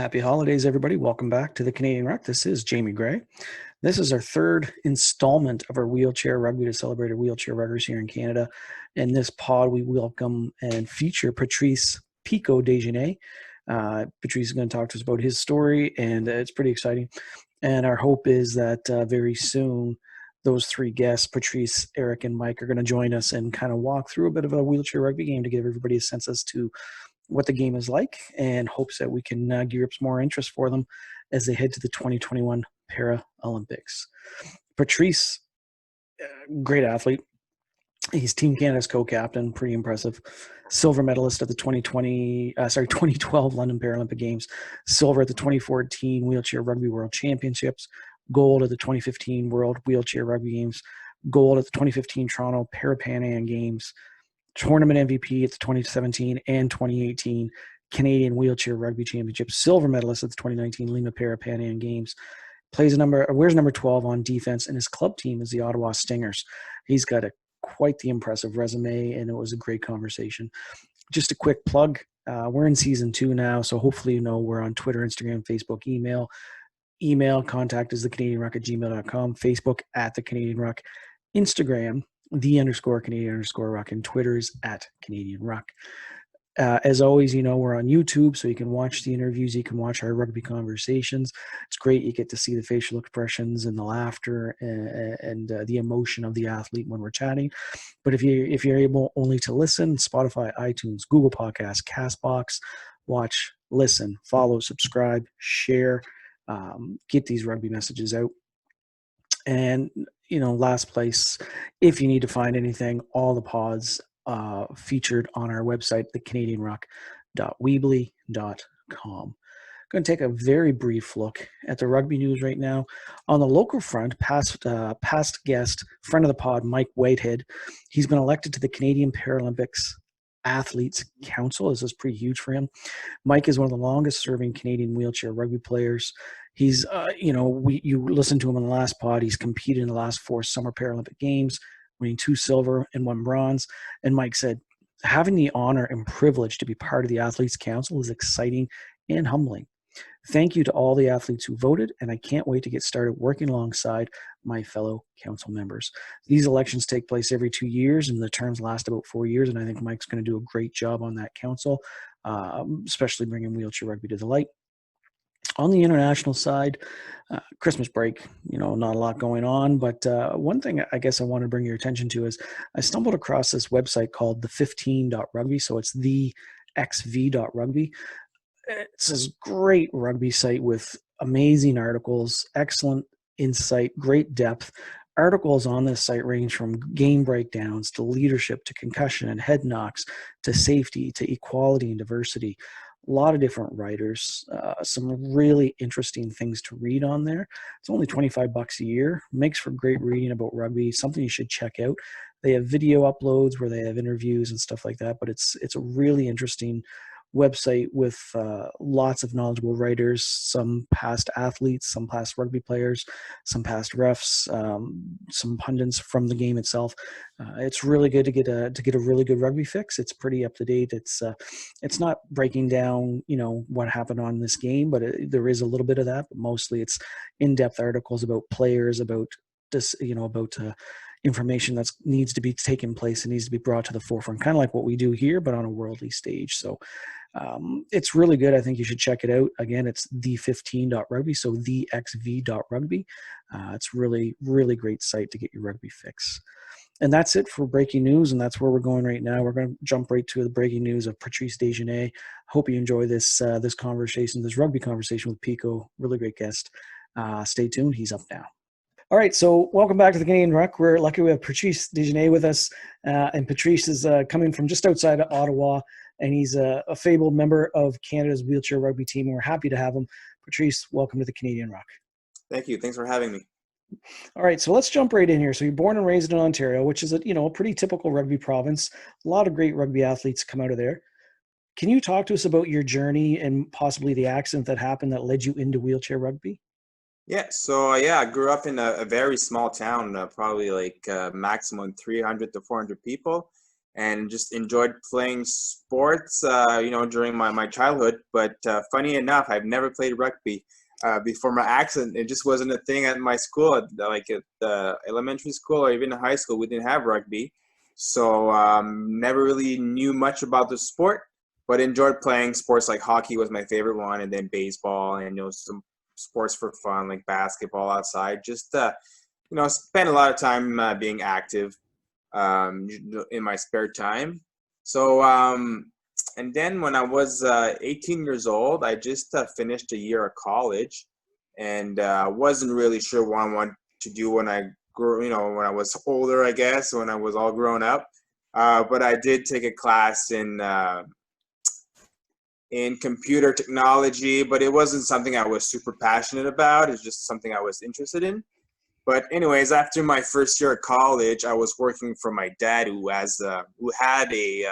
Happy holidays, everybody. Welcome back to the Canadian Ruck. This is Jamie Gray. This is our third installment of our wheelchair rugby to celebrate our wheelchair ruggers here in Canada. In this pod, we welcome and feature Patrice Pico Dagenais. Patrice is going to talk to us about his story, and it's pretty exciting. And our hope is that very soon, those three guests, Patrice, Eric, and Mike, are going to join us and kind of walk through a bit of a wheelchair rugby game to give everybody a sense as to what the game is like, and hopes that we can gear up some more interest for them as they head to the 2021 Paralympics. Patrice, great athlete. He's Team Canada's co-captain, pretty impressive. Silver medalist at the 2012 London Paralympic Games, silver at the 2014 Wheelchair Rugby World Championships, gold at the 2015 World Wheelchair Rugby Games, gold at the 2015 Toronto PanAm Games, tournament MVP at the 2017 and 2018 Canadian Wheelchair Rugby Championship, silver medalist at the 2019 Lima PanAm Games, wears number 12 on defense, and his club team is the Ottawa Stingers. He's got quite the impressive resume, and it was a great conversation. Just a quick plug, we're in season 2 now, so hopefully you know we're on Twitter, Instagram, Facebook, email contact is thecanadianruck@gmail.com, Facebook at the Canadian Ruck, Instagram _Canadian_Ruck, and Twitter is at Canadian Ruck. As always, you know, we're on YouTube, so you can watch the interviews, you can watch our rugby conversations. It's great. You get to see the facial expressions and the laughter and the emotion of the athlete when we're chatting. But if you're able only to listen, Spotify, iTunes, Google Podcasts, CastBox, watch, listen, follow, subscribe, share, get these rugby messages out. And, you know, last place, if you need to find anything, all the pods featured on our website, thecanadianruck.weebly.com. Going to take a very brief look at the rugby news right now. On the local front, past guest, friend of the pod, Mike Whitehead, he's been elected to the Canadian Paralympics Athletes Council. This is pretty huge for him. Mike is one of the longest serving Canadian wheelchair rugby players. He's, you listened to him on the last pod. He's competed in the last 4 Summer Paralympic Games, winning 2 silver and 1 bronze. And Mike said, having the honor and privilege to be part of the Athletes Council is exciting and humbling. Thank you to all the athletes who voted, and I can't wait to get started working alongside my fellow council members. These elections take place every 2 years, and the terms last about 4 years, and I think Mike's going to do a great job on that council, especially bringing wheelchair rugby to the light. On the international side, Christmas break, you know, not a lot going on, but one thing I guess I want to bring your attention to is I stumbled across this website called the15.rugby, so it's thexv.rugby. It's this great rugby site with amazing articles, excellent insight, great depth. Articles on this site range from game breakdowns to leadership to concussion and head knocks to safety to equality and diversity. A lot of different writers, some really interesting things to read on there. It's only $25 a year, makes for great reading about rugby, something you should check out. They have video uploads where they have interviews and stuff like that, but it's a really interesting website with lots of knowledgeable writers, some past athletes, some past rugby players, some past refs, some pundits from the game itself. It's really good to get a really good rugby fix. It's pretty up to date. It's not breaking down, you know, what happened on this game, but there is a little bit of that. But mostly, it's in-depth articles about players, about this, you know, about information that needs to be taken place and needs to be brought to the forefront, kind of like what we do here, but on a worldly stage. So it's really good. I think you should check it out. Again, it's the15.rugby, so thexv.rugby. It's really, really great site to get your rugby fix. And that's it for breaking news, and that's where we're going right now. We're going to jump right to the breaking news of Patrice Dagenais. Hope you enjoy this conversation, this rugby conversation with Pico. Really great guest. Stay tuned. He's up now. All right, so welcome back to the Canadian Ruck. We're lucky we have Patrice Dagenais with us, and Patrice is coming from just outside of Ottawa, and he's a fabled member of Canada's wheelchair rugby team, and we're happy to have him. Patrice, welcome to the Canadian Ruck. Thank you. Thanks for having me. All right, so let's jump right in here. So you're born and raised in Ontario, which is a pretty typical rugby province. A lot of great rugby athletes come out of there. Can you talk to us about your journey and possibly the accident that happened that led you into wheelchair rugby? Yeah, so I grew up in a very small town, probably like maximum 300 to 400 people. and just enjoyed playing sports, during my childhood. But funny enough, I've never played rugby before my accident. It just wasn't a thing at my school, like at the elementary school or even in high school. We didn't have rugby. So never really knew much about the sport, but enjoyed playing sports. Like hockey was my favorite one, and then baseball, and some sports for fun like basketball outside. Just spend a lot of time being active in my spare time. So and then when I was 18 years old, I just finished a year of college, and wasn't really sure what I wanted to do when I grew, when I was older, I guess, when I was all grown up. But I did take a class in computer technology, but it wasn't something I was super passionate about. It's just something I was interested in. But anyways, after my first year at college, I was working for my dad, who had a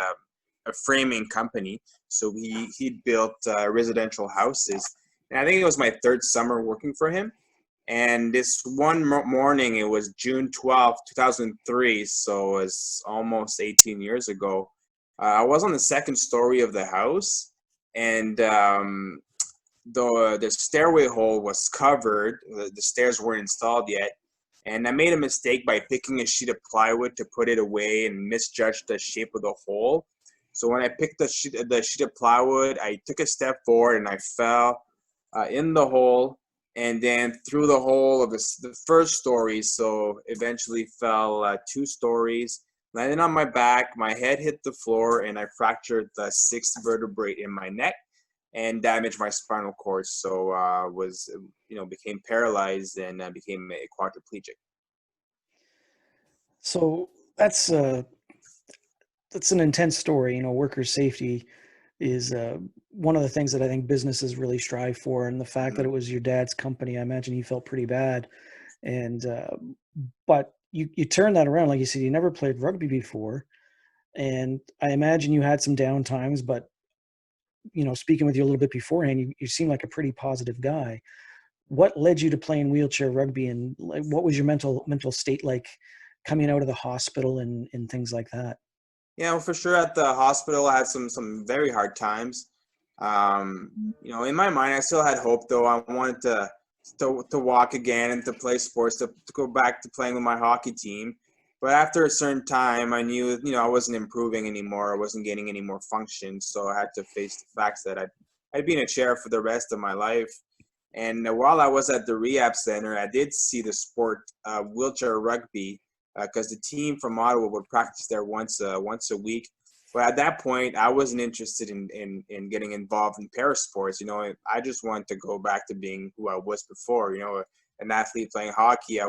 framing company. So he built residential houses, and I think it was my third summer working for him. And this one morning, it was June 12th, 2003, so it was almost 18 years ago. I was on the second story of the house, and the stairway hole was covered. The stairs weren't installed yet. And I made a mistake by picking a sheet of plywood to put it away and misjudged the shape of the hole. So when I picked the sheet of plywood, I took a step forward and I fell in the hole, and then through the hole of the first story. So eventually fell 2 stories, landed on my back. My head hit the floor, and I fractured the sixth vertebrae in my neck and damaged my spinal cord. So became paralyzed and became a quadriplegic. So that's an intense story. Worker safety is one of the things that I think businesses really strive for, and the fact that it was your dad's company, I imagine he felt pretty bad. And but you turn that around, like you said, you never played rugby before, and I imagine you had some down times. But speaking with you a little bit beforehand, you seem like a pretty positive guy. What led you to playing wheelchair rugby, and what was your mental state like coming out of the hospital and things like that? Yeah, well, for sure. At the hospital, I had some very hard times. In my mind, I still had hope, though. I wanted to walk again and to play sports, to go back to playing with my hockey team. But after a certain time, I knew, I wasn't improving anymore. I wasn't getting any more function. So I had to face the facts that I'd be in a chair for the rest of my life. And while I was at the rehab center, I did see the sport wheelchair rugby, because the team from Ottawa would practice there once a week. But at that point, I wasn't interested in getting involved in parasports. I just wanted to go back to being who I was before. An athlete playing hockey. I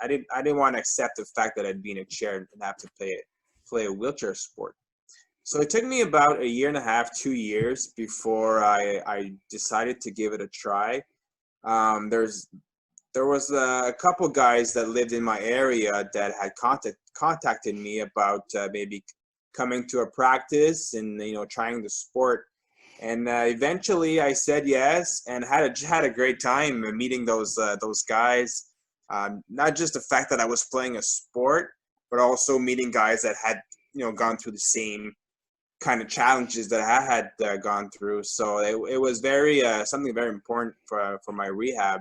didn't want to accept the fact that I'd be in a chair and have to play a wheelchair sport. So it took me about a year and a half, 2 years before I decided to give it a try. There was a couple guys that lived in my area that had contacted me about maybe coming to a practice and trying the sport, and eventually I said yes, and had a great time meeting those guys. Not just the fact that I was playing a sport, but also meeting guys that had gone through the same kind of challenges that I had gone through. So it was very something very important for my rehab.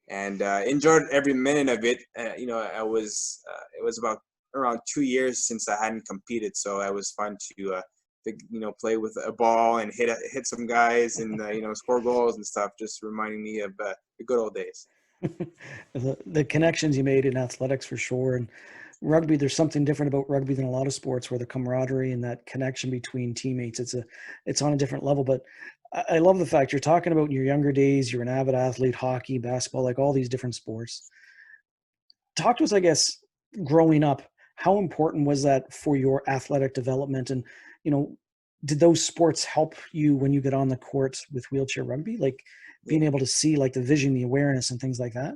And enjoyed every minute of it. It was about around 2 years since I hadn't competed, so it was fun to play with a ball and hit some guys and score goals and stuff. Just reminding me of the good old days. The connections you made in athletics, for sure. And rugby, there's something different about rugby than a lot of sports, where the camaraderie and that connection between teammates, it's on a different level. But I love the fact you're talking about in your younger days, you're an avid athlete, hockey, basketball, like all these different sports. Talk to us, I guess, growing up, how important was that for your athletic development? And, did those sports help you when you get on the court with wheelchair rugby, like being able to see like the vision, the awareness and things like that?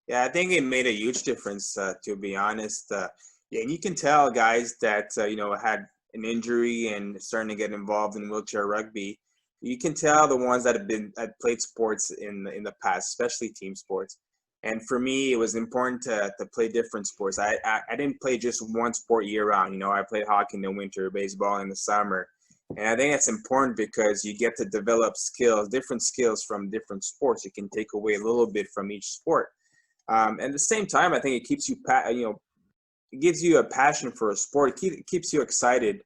Yeah, I think it made a huge difference, to be honest. Yeah, and you can tell guys that had an injury and starting to get involved in wheelchair rugby. You can tell the ones that had played sports in the past, especially team sports. And for me, it was important to play different sports. I didn't play just one sport year round. You know, I played hockey in the winter, baseball in the summer. And I think it's important because you get to develop skills, different skills from different sports. You can take away a little bit from each sport. And at the same time, I think it keeps you, it gives you a passion for a sport. It keeps you excited.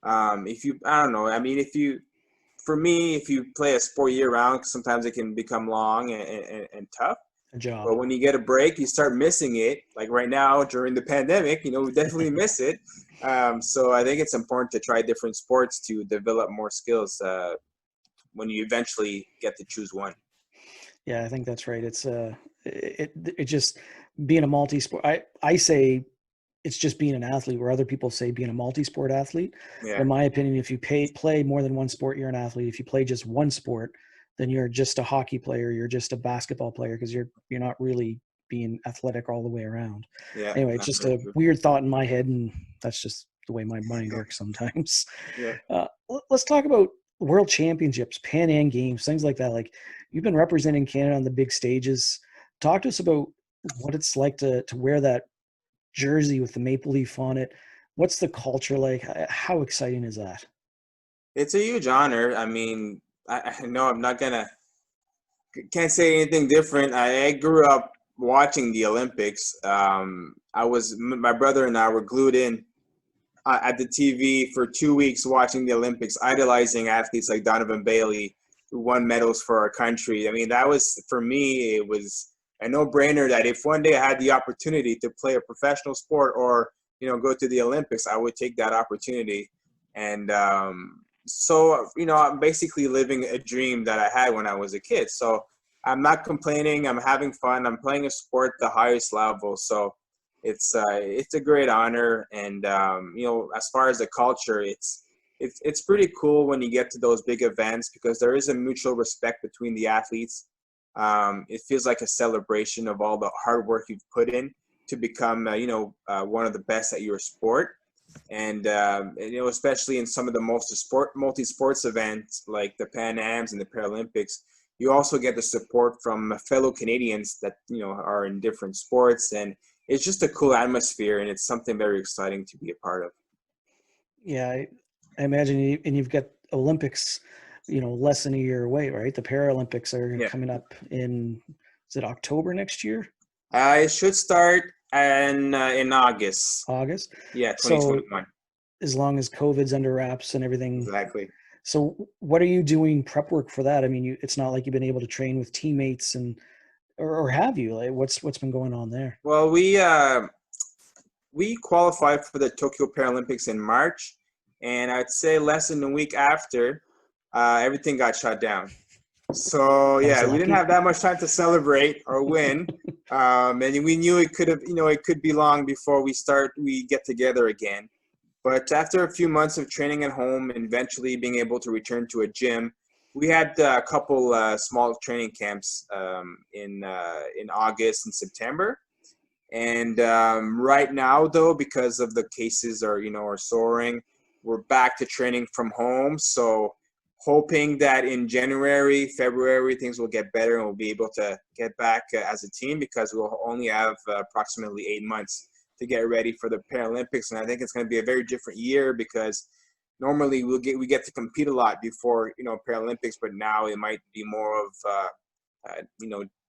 If you, I don't know, I mean, for me, if you play a sport year round, sometimes it can become long and tough. A job. But when you get a break, you start missing it. Like right now during the pandemic, you know, we definitely miss it. So I think it's important to try different sports to develop more skills when you eventually get to choose one. Yeah, I think that's right. It's it just being a multi-sport. I say it's just being an athlete, where other people say being a multi-sport athlete. Yeah. But in my opinion, if you play more than one sport, you're an athlete. If you play just one sport, then you're just a hockey player. You're just a basketball player, because you're not really being athletic all the way around. Yeah. Anyway, it's just a weird thought in my head, and that's just the way my mind works sometimes. Yeah. Let's talk about World Championships, PanAm Games, things like that. Like, you've been representing Canada on the big stages. Talk to us about what it's like to wear that jersey with the maple leaf on it. What's the culture like? How exciting is that? It's a huge honor. I mean, I know I'm not can't say anything different. I grew up watching the Olympics. My brother and I were glued in at the TV for 2 weeks watching the Olympics, idolizing athletes like Donovan Bailey, who won medals for our country. I mean, that was, for me, it was a no-brainer that if one day I had the opportunity to play a professional sport or, you know, go to the Olympics, I would take that opportunity. And so, you know, I'm basically living a dream that I had when I was a kid. So I'm not complaining. I'm having fun. I'm playing a sport at the highest level. So it's a great honor. And, you know, as far as the culture, it's pretty cool when you get to those big events, because there is a mutual respect between the athletes. It feels like a celebration of all the hard work you've put in to become, one of the best at your sport. And you know, especially in some of the multi-sports events like the PanAms and the Paralympics, you also get the support from fellow Canadians that, you know, are in different sports. And it's just a cool atmosphere, and it's something very exciting to be a part of. Yeah, I imagine and you've got Olympics, you know, less than a year away, right? The Paralympics are coming up is it October next year? It should start in August. August? Yeah, 2021. So as long as COVID's under wraps and everything. Exactly. So what are you doing prep work for that? I mean, it's not like you've been able to train with teammates or have you? Like, what's been going on there? Well, we qualified for the Tokyo Paralympics in March, and I'd say less than a week after, everything got shut down. So yeah, we didn't have that much time to celebrate or win, and we knew it could be long before we get together again. But after a few months of training at home and eventually being able to return to a gym, we had a couple small training camps in August and September. And right now, though, because of the cases are soaring, we're back to training from home. So hoping that in January, February, things will get better and we'll be able to get back as a team, because we'll only have approximately 8 months to get ready for the Paralympics. And I think it's going to be a very different year, because normally we get to compete a lot before, Paralympics, but now it might be more of,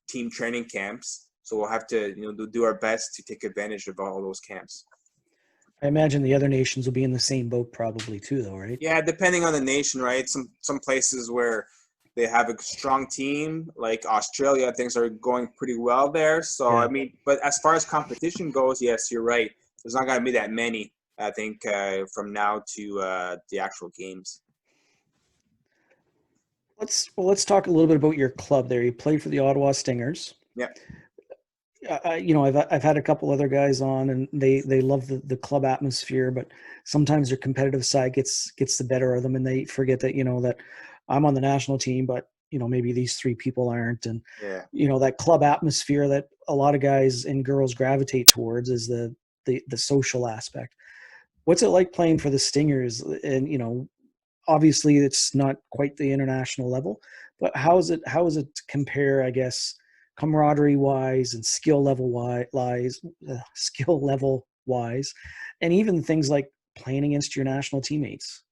team training camps. So we'll have to, do our best to take advantage of all those camps. I imagine the other nations will be in the same boat probably too, though, right? Yeah, depending on the nation, right? Some places where they have a strong team, like Australia, things are going pretty well there. So, yeah. I mean, but as far as competition goes, yes, you're right. There's not going to be that many, I think, from now to the actual games. Let's talk a little bit about your club there. You play for the Ottawa Stingers. Yeah. I've had a couple other guys on, and they love the club atmosphere, but sometimes their competitive side gets the better of them, and they forget that that I'm on the national team, but maybe these three people aren't, and that club atmosphere that a lot of guys and girls gravitate towards is the social aspect. What's it like playing for the Stingers? And obviously it's not quite the international level, but how is it to compare, I guess, camaraderie wise and skill level wise, and even things like playing against your national teammates?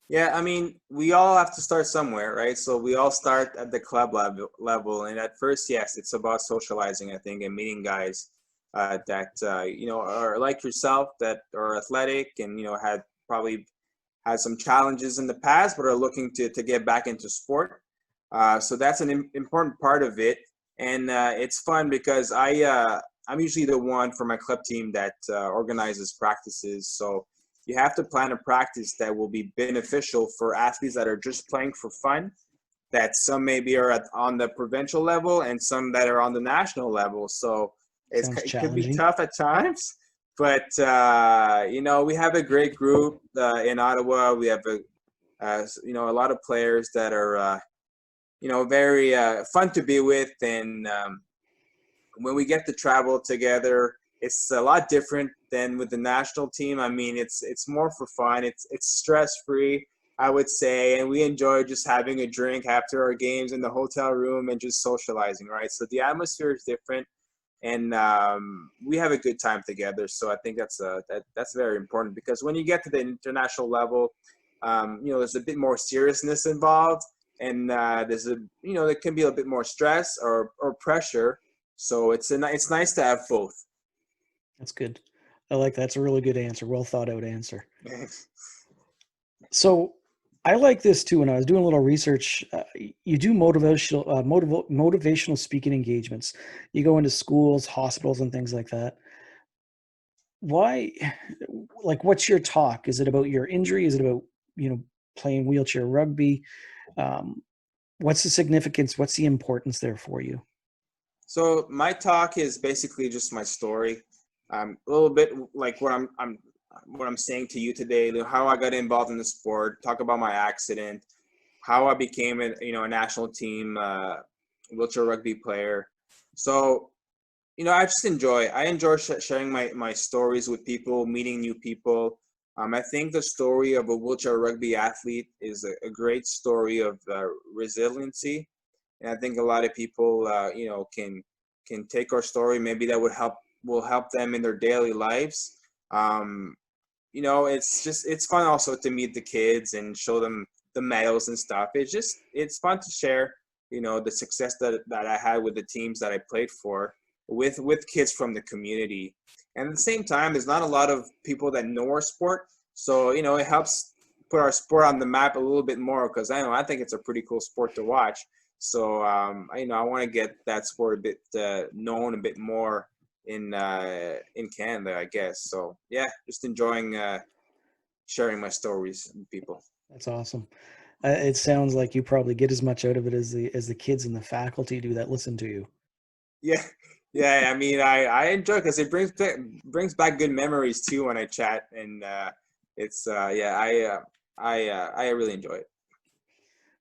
Yeah, I mean, we all have to start somewhere, right? So we all start at the club level, and at first, yes, it's about socializing, I think, and meeting guys that are like yourself, that are athletic, and had probably had some challenges in the past, but are looking to get back into sport. So that's an important part of it, and it's fun because I'm usually the one for my club team that organizes practices. So you have to plan a practice that will be beneficial for athletes that are just playing for fun. That some maybe are on the provincial level and some that are on the national level. So Sounds it could be challenging. tough at times, but we have a great group in Ottawa. We have a lot of players that are very fun to be with, and when we get to travel together, it's a lot different than with the national team. I mean, it's more for fun. It's stress free, I would say, and we enjoy just having a drink after our games in the hotel room and just socializing, right? So the atmosphere is different, and we have a good time together. So I think that's very important, because when you get to the international level, there's a bit more seriousness involved, and there can be a bit more stress or pressure. So it's nice to have both. That's good. I like that. That's a really good answer. Well thought out answer. So I like this too. When I was doing a little research, you do motivational speaking engagements. You go into schools, hospitals, and things like that. Why? Like, what's your talk? Is it about your injury? Is it about playing wheelchair rugby? What's the significance? What's the importance there for you? So my talk is basically just my story, a little bit like what I'm saying to you today, how I got involved in the sport, talk about my accident, how I became a national team wheelchair rugby player. So I enjoy sharing my stories with people, meeting new people. I think the story of a wheelchair rugby athlete is a great story of resiliency. And I think a lot of people, can take our story. Maybe that will help them in their daily lives. It's fun also to meet the kids and show them the medals and stuff. It's fun to share, the success that I had with the teams that I played for with kids from the community. And at the same time, there's not a lot of people that know our sport, so it helps put our sport on the map a little bit more, because I think it's a pretty cool sport to watch. So I want to get that sport a bit known a bit more in Canada, I guess. So yeah, just enjoying sharing my stories with people. That's awesome. It sounds like you probably get as much out of it as the kids and the faculty do that listen to you. Yeah, yeah. I mean, I enjoy, because it brings back good memories too when I chat, and it's I really enjoy it.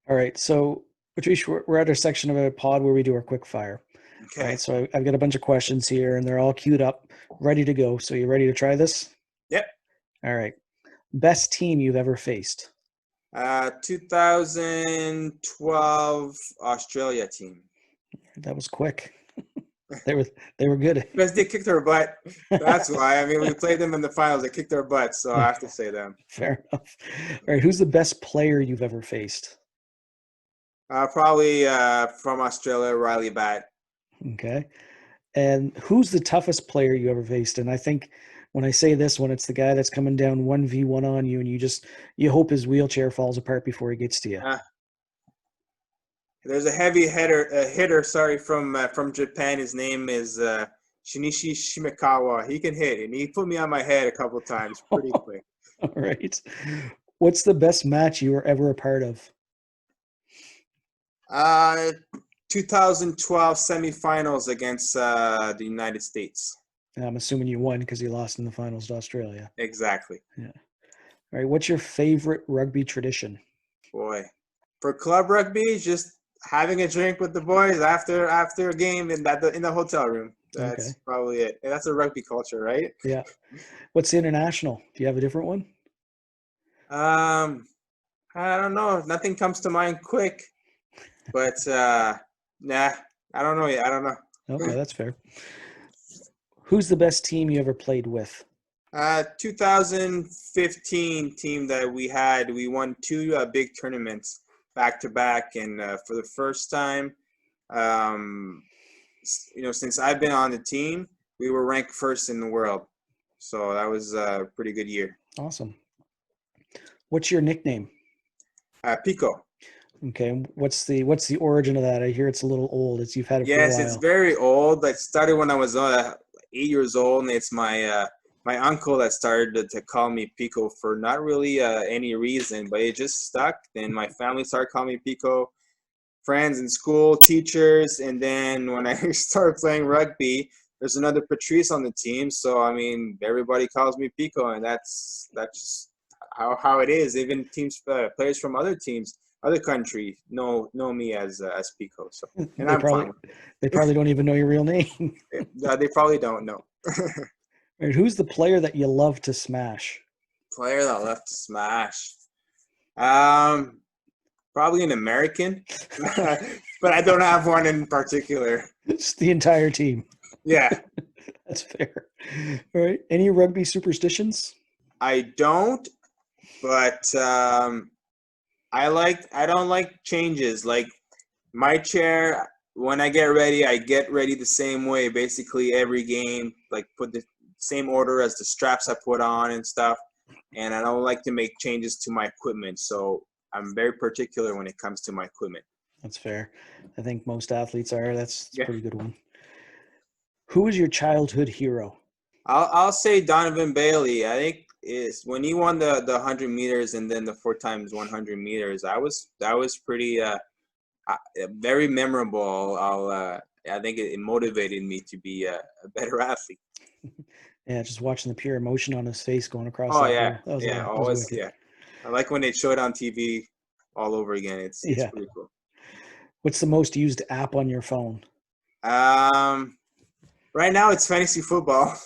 All right, so Patrice, we're at our section of a pod where we do our quick fire. All Okay. right, so I've got a bunch of questions here, and they're all queued up, ready to go. So you ready to try this? Yep. All right. Best team you've ever faced? 2012 Australia team. That was quick. They were good. Because they kicked our butt. That's why. I mean, we played them in the finals. They kicked our butt, so I have to say them. Fair enough. All right, who's the best player you've ever faced? Probably from Australia, Riley Bat. Okay. And who's the toughest player you ever faced? And I think when I say this one, it's the guy that's coming down 1v1 on you, and you hope his wheelchair falls apart before he gets to you. There's a heavy hitter, sorry, from Japan. His name is Shinichi Shimekawa. He can hit, and he put me on my head a couple of times pretty quick. All right. What's the best match you were ever a part of? 2012 semifinals against the United States. I'm assuming you won because you lost in the finals to Australia. Exactly. Yeah. All right. What's your favorite rugby tradition? Boy, for club rugby, just having a drink with the boys after a game in the hotel room. That's probably it. And that's a rugby culture, right? Yeah. What's the international? Do you have a different one? I don't know. Nothing comes to mind quick. But nah, I don't know yet. I don't know. Okay, that's fair. Who's the best team you ever played with? 2015 team that we won two big tournaments back to back, and for the first time, um, since I've been on the team, we were ranked first in the world. So that was a pretty good year. Awesome. What's your nickname? Pico. Okay, what's the origin of that? I hear it's a little old. You've had it for a Yes, while. it's very old. I started when I was 8 years old, and it's my uncle that started to call me Pico for not really any reason, but it just stuck. Then my family started calling me Pico, friends in school, teachers, and then when I started playing rugby, there's another Patrice on the team. So I mean, everybody calls me Pico, and that's just how it is. Even players from other teams, other country know me as Pico. So, and I'm fine. They probably don't even know your real name. They probably don't know. Right, who's the player that you love to smash? Player that I love to smash. Probably an American, but I don't have one in particular. It's the entire team. Yeah. That's fair. All right. Any rugby superstitions? I don't, but I don't like changes. Like my chair, when I get ready the same way, basically every game, like put the same order as the straps I put on and stuff. And I don't like to make changes to my equipment. So I'm very particular when it comes to my equipment. That's fair. I think most athletes are. That's a pretty good one. Who is your childhood hero? I'll say Donovan Bailey. I think is when he won the 100 meters and then the 4x100 meters. That was pretty very memorable. I think it motivated me to be a better athlete. Yeah, just watching the pure emotion on his face going across. Oh that yeah, yeah, always yeah. I like when they show it on TV all over again. It's pretty cool. What's the most used app on your phone? Right now it's fantasy football.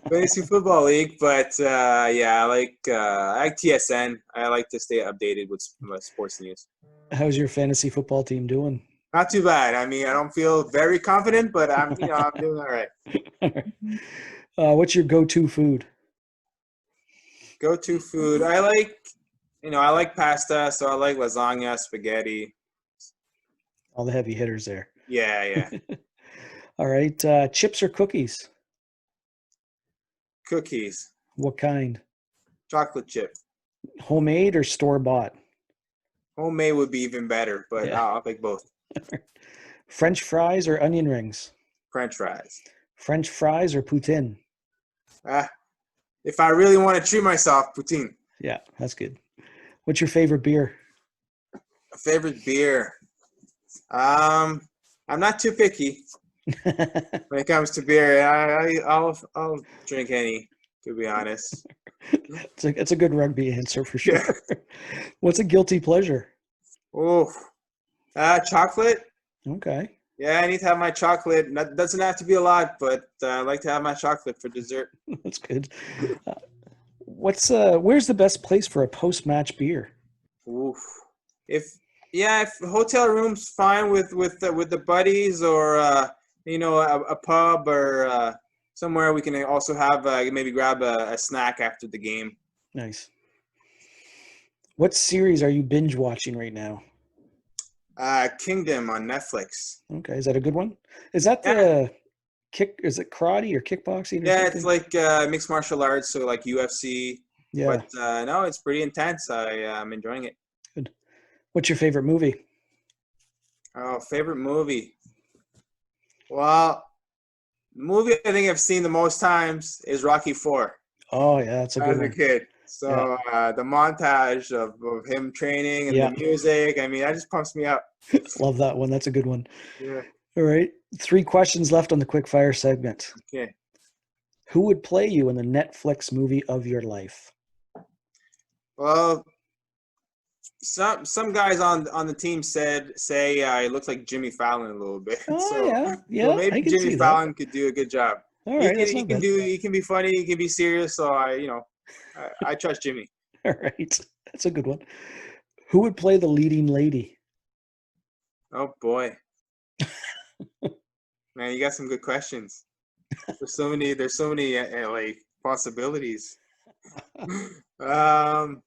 Fantasy football league, but I like TSN. I like to stay updated with sports news. How's your fantasy football team doing? Not too bad. I mean, I don't feel very confident, but I'm doing all right. What's your go-to food? Go-to food. I like pasta, so I like lasagna, spaghetti. All the heavy hitters there. Yeah. All right. Chips or cookies? Cookies. What kind? Chocolate chip. Homemade or store-bought? Homemade would be even better, but I'll pick both. French fries or onion rings? French fries. French fries or poutine? If I really want to treat myself, poutine. Yeah, that's good. What's your favorite beer? Favorite beer? I'm not too picky when it comes to beer. I'll drink any, to be honest. It's a good rugby answer for sure. Yeah. What's a guilty pleasure? Oh, chocolate. Okay. Yeah, I need to have my chocolate. That doesn't have to be a lot, but I like to have my chocolate for dessert. That's good. Where's the best place for a post-match beer? Oof. If hotel room's fine with the buddies, or a pub, or somewhere we can also have maybe grab a snack after the game. Nice. What series are you binge watching right now? Kingdom on Netflix. Okay, is that a good one? Is that the is it karate or kickboxing? Yeah, it's like mixed martial arts, so like UFC. Yeah. But no, it's pretty intense. I'm enjoying it. Good. What's your favorite movie? Oh, favorite movie. Well, the movie I think I've seen the most times is Rocky IV. Oh yeah, that's a good one. As a kid. So the montage of him training and the music, I mean, that just pumps me up. Love that one. That's a good one. Yeah. All right. 3 questions left on the quick fire segment. Okay. Who would play you in the Netflix movie of your life? Well, some guys on the team say it looks like Jimmy Fallon a little bit. Oh, yeah. So maybe Jimmy Fallon could do a good job. All right. He can be funny, he can be serious, so I trust Jimmy. All right. That's a good one. Who would play the leading lady? Oh boy. Man, you got some good questions. There's so many like possibilities. Um,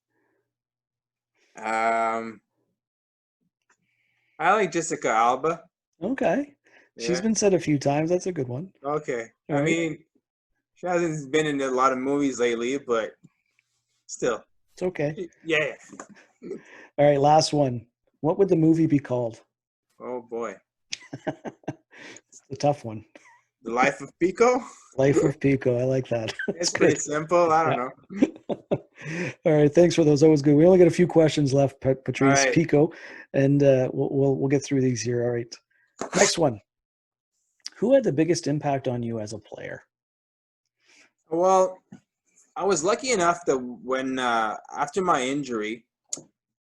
um, I like Jessica Alba. Okay. She's Yeah. been said a few times. That's a good one. Okay. All I right. mean, she hasn't been in a lot of movies lately, but still. It's okay. Yeah. All right. Last one. What would the movie be called? Oh boy. It's a tough one. The Life of Pico. Life of Pico. I like that. That's It's pretty good. simple. I don't Yeah. know. All right. Thanks for those. That was good. We only got a few questions left, All Patrice. right. Pico, and we'll get through these here. All right. Next one. Who had the biggest impact on you as a player? Well, I was lucky enough that when after my injury,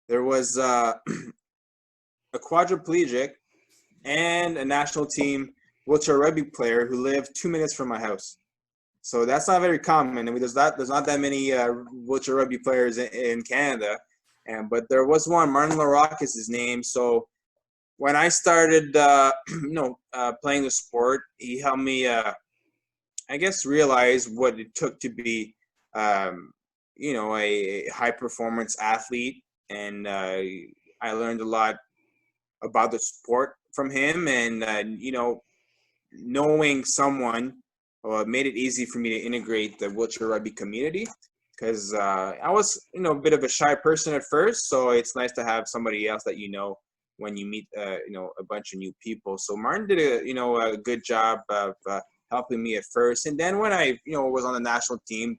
there was a quadriplegic and a national team wheelchair rugby player who lived 2 minutes from my house. So that's not very common. I mean, there's not that many wheelchair rugby players in Canada, but there was one. Martin LaRocque is his name. So when I started, playing the sport, he helped me, I guess, realize what it took to be, a high performance athlete, and I learned a lot about the sport from him, and knowing someone made it easy for me to integrate the wheelchair rugby community, because I was a bit of a shy person at first, so it's nice to have somebody else that when you meet a bunch of new people. So Martin did a good job of helping me at first, and then when I was on the national team,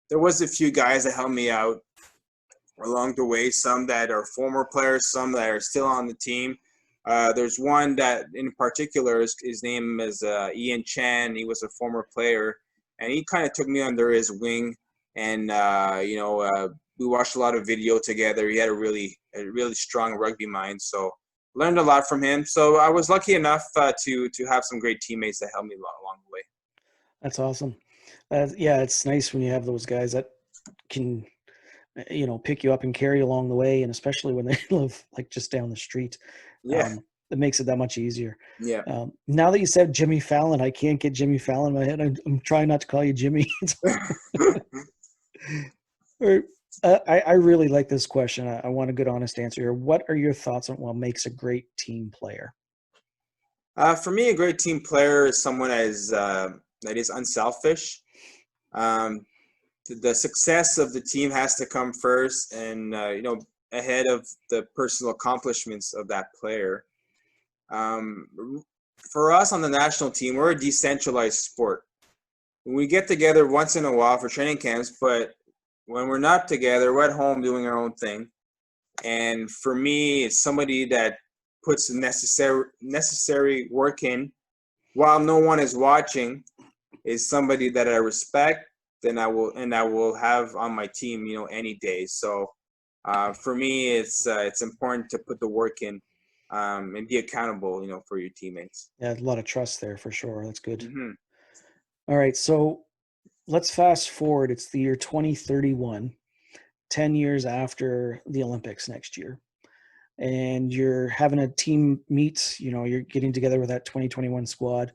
there was a few guys that helped me out along the way, some that are former players, some that are still on the team. There's one that in particular, his name is Ian Chan. He was a former player, and he kind of took me under his wing, and we watched a lot of video together. He had a really strong rugby mind, so learned a lot from him. So I was lucky enough to have some great teammates that helped me along the way. That's awesome. Yeah, it's nice when you have those guys that can, pick you up and carry you along the way, and especially when they live like just down the street. Yeah, It makes it that much easier. yeah. Now that you said Jimmy Fallon, I can't get Jimmy Fallon in my head. I'm trying not to call you Jimmy. I really like this question. I want a good, honest answer here. What are your thoughts on what makes a great team player? For me, a great team player is someone that is unselfish. Um, the success of the team has to come first, and ahead of the personal accomplishments of that player. For us on the national team, we're a decentralized sport. We get together once in a while for training camps, but when we're not together, we're at home doing our own thing. And for me, it's somebody that puts the necessary work in while no one is watching, is somebody that I respect, then I will have on my team, any day. So for me, it's important to put the work in, and be accountable, for your teammates. Yeah, a lot of trust there for sure. That's good. Mm-hmm. All right, so let's fast forward. It's the year 2031, 10 years after the Olympics next year. And you're having a team meet, you're getting together with that 2021 squad.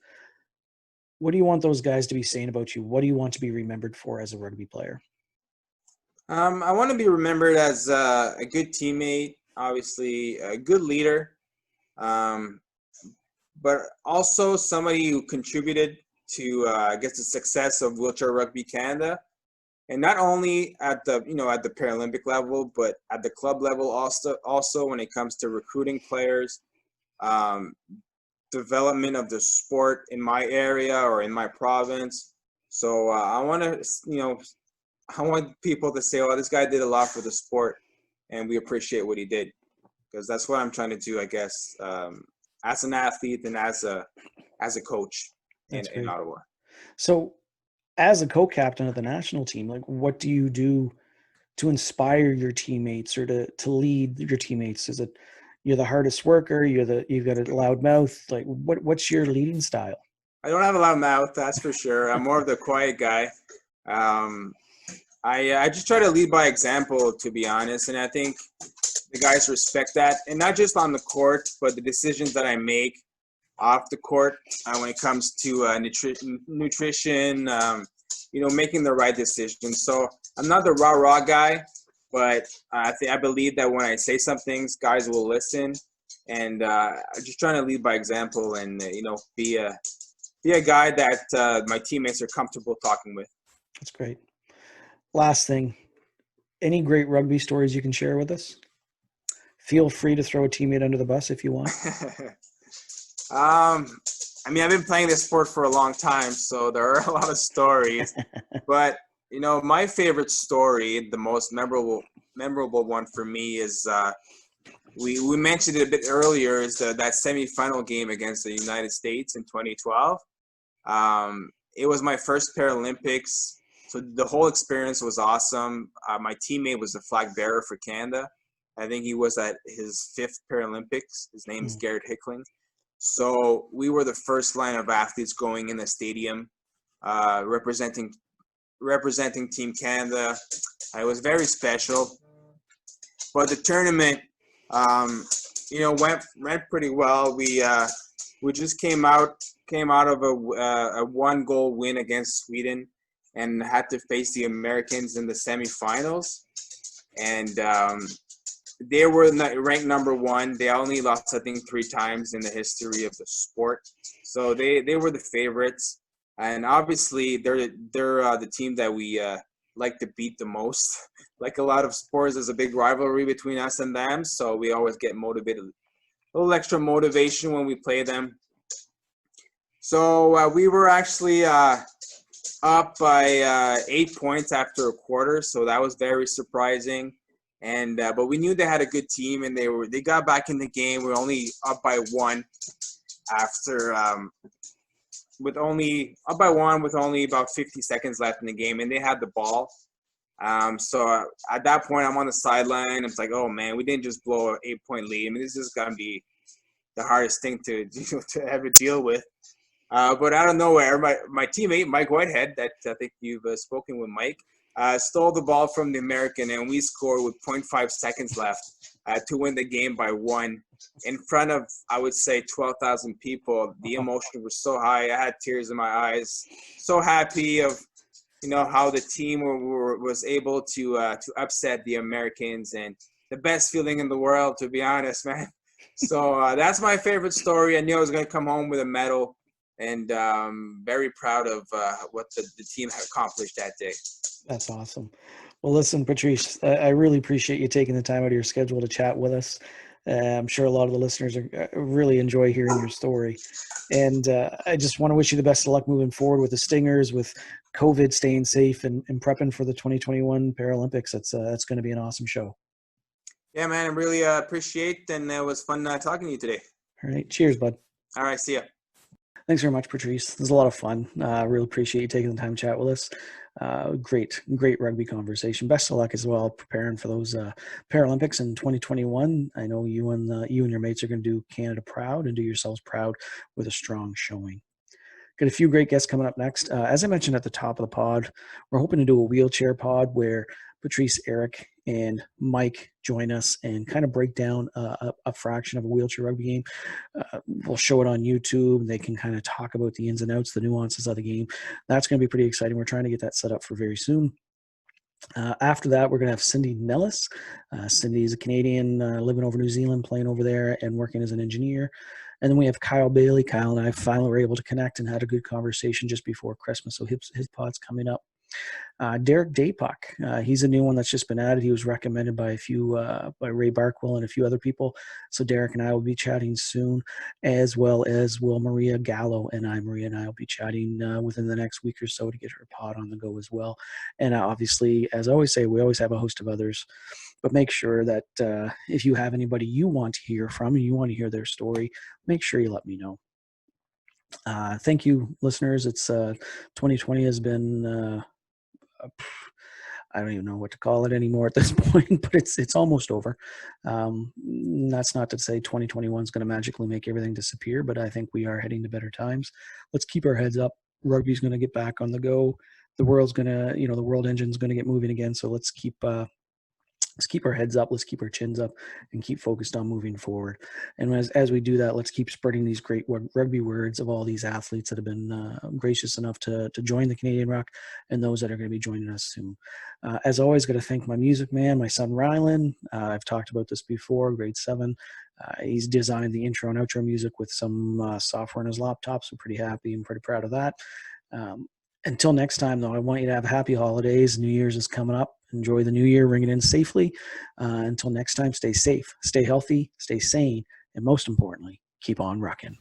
What do you want those guys to be saying about you? What do you want to be remembered for as a rugby player? I want to be remembered as a good teammate, obviously a good leader, but also somebody who contributed to, I guess, the success of Wheelchair Rugby Canada, and not only at the at the Paralympic level, but at the club level also when it comes to recruiting players, um, development of the sport in my area or in my province. So I want people to say, "Oh, this guy did a lot for the sport, and we appreciate what he did," because that's what I'm trying to do, I guess, as an athlete and as a coach in Ottawa. So, as a co-captain of the national team, like, what do you do to inspire your teammates or to lead your teammates? Is it you're the hardest worker? You've got a loud mouth. Like, what's your leading style? I don't have a loud mouth, that's for sure. I'm more of the quiet guy. I just try to lead by example, to be honest, and I think the guys respect that, and not just on the court, but the decisions that I make off the court when it comes to nutrition, making the right decisions. So I'm not the rah-rah guy, but I believe that when I say some things, guys will listen. And I'm just trying to lead by example and, be a guy that my teammates are comfortable talking with. That's great. Last thing, any great rugby stories you can share with us? Feel free to throw a teammate under the bus if you want. I've been playing this sport for a long time, so there are a lot of stories. But, my favorite story, the most memorable one for me is we mentioned it a bit earlier, is that semifinal game against the United States in 2012. It was my first Paralympics, so the whole experience was awesome. My teammate was the flag bearer for Canada. I think he was at his 5th Paralympics. His name is Garrett Hickling. So we were the first line of athletes going in the stadium, representing Team Canada. It was very special. But the tournament, went pretty well. We just came out of a 1-goal win against Sweden, and had to face the Americans in the semifinals. And they were ranked number 1. They only lost, I think, 3 times in the history of the sport. So they were the favorites. And obviously, they're the team that we like to beat the most. Like a lot of sports, there's a big rivalry between us and them. So we always get motivated, a little extra motivation when we play them. So we were actually up by 8 points after a quarter. So that was very surprising. And but we knew they had a good team, and they got back in the game. We were only up by 1 after with only about 50 seconds left in the game, and they had the ball. So at that point, I'm on the sideline. It's like, oh man, we didn't just blow an 8-point lead. This is gonna be the hardest thing to ever deal with. But out of nowhere, my teammate Mike Whitehead, that I think you've spoken with Mike, stole the ball from the American, and we scored with 0.5 seconds left to win the game by 1 in front of, I would say, 12,000 people. The emotion was so high. I had tears in my eyes. So happy of, how the team was able to upset the Americans, and the best feeling in the world, to be honest, man. So that's my favorite story. I knew I was going to come home with a medal, and very proud of what the team accomplished that day. That's awesome. Well, listen, Patrice, I really appreciate you taking the time out of your schedule to chat with us. I'm sure a lot of the listeners really enjoy hearing your story. And I just want to wish you the best of luck moving forward with the Stingers, with COVID, staying safe, and prepping for the 2021 Paralympics. That's going to be an awesome show. Yeah, man, I really appreciate, and it was fun talking to you today. All right. Cheers, bud. All right. See ya. Thanks very much, Patrice. This was a lot of fun. I really appreciate you taking the time to chat with us. Great rugby conversation. Best of luck as well preparing for those Paralympics in 2021. I know you and your mates are going to do Canada proud and do yourselves proud with a strong showing. Got a few great guests coming up next. As I mentioned at the top of the pod, we're hoping to do a wheelchair pod where Patrice, Eric, and Mike join us and kind of break down a fraction of a wheelchair rugby game. We'll show it on YouTube. They can kind of talk about the ins and outs, the nuances of the game. That's going to be pretty exciting. We're trying to get that set up for very soon. After that, we're going to have Cindy Nellis. Cindy is a Canadian living over New Zealand, playing over there and working as an engineer. And then we have Kyle Bailey. Kyle and I finally were able to connect and had a good conversation just before Christmas. So his pod's coming up. Derek Daypuck, he's a new one that's just been added. He was recommended by by Ray Barkwell and a few other people. So Derek and I will be chatting soon, as well as Maria Gallo and I. Maria and I will be chatting within the next week or so to get her pod on the go as well. And obviously, as I always say, we always have a host of others. But make sure that if you have anybody you want to hear from and you want to hear their story, make sure you let me know. Thank you, listeners. It's 2020 has been I don't even know what to call it anymore at this point, but it's almost over. That's not to say 2021 is going to magically make everything disappear, but I think we are heading to better times. Let's keep our heads up. Rugby's going to get back on the go. The world's going to, the world engine's going to get moving again. So let's keep let's keep our heads up, let's keep our chins up, and keep focused on moving forward. And as we do that, let's keep spreading these great rugby words of all these athletes that have been gracious enough to join the Canadian Ruck, and those that are going to be joining us soon. As always, got to thank my music man, my son Rylan. I've talked about this before, grade 7. He's designed the intro and outro music with some software on his laptop, so pretty happy and pretty proud of that. Until next time, though, I want you to have happy holidays. New Year's is coming up. Enjoy the new year, ring it in safely. Until next time, stay safe, stay healthy, stay sane, and most importantly, keep on rucking.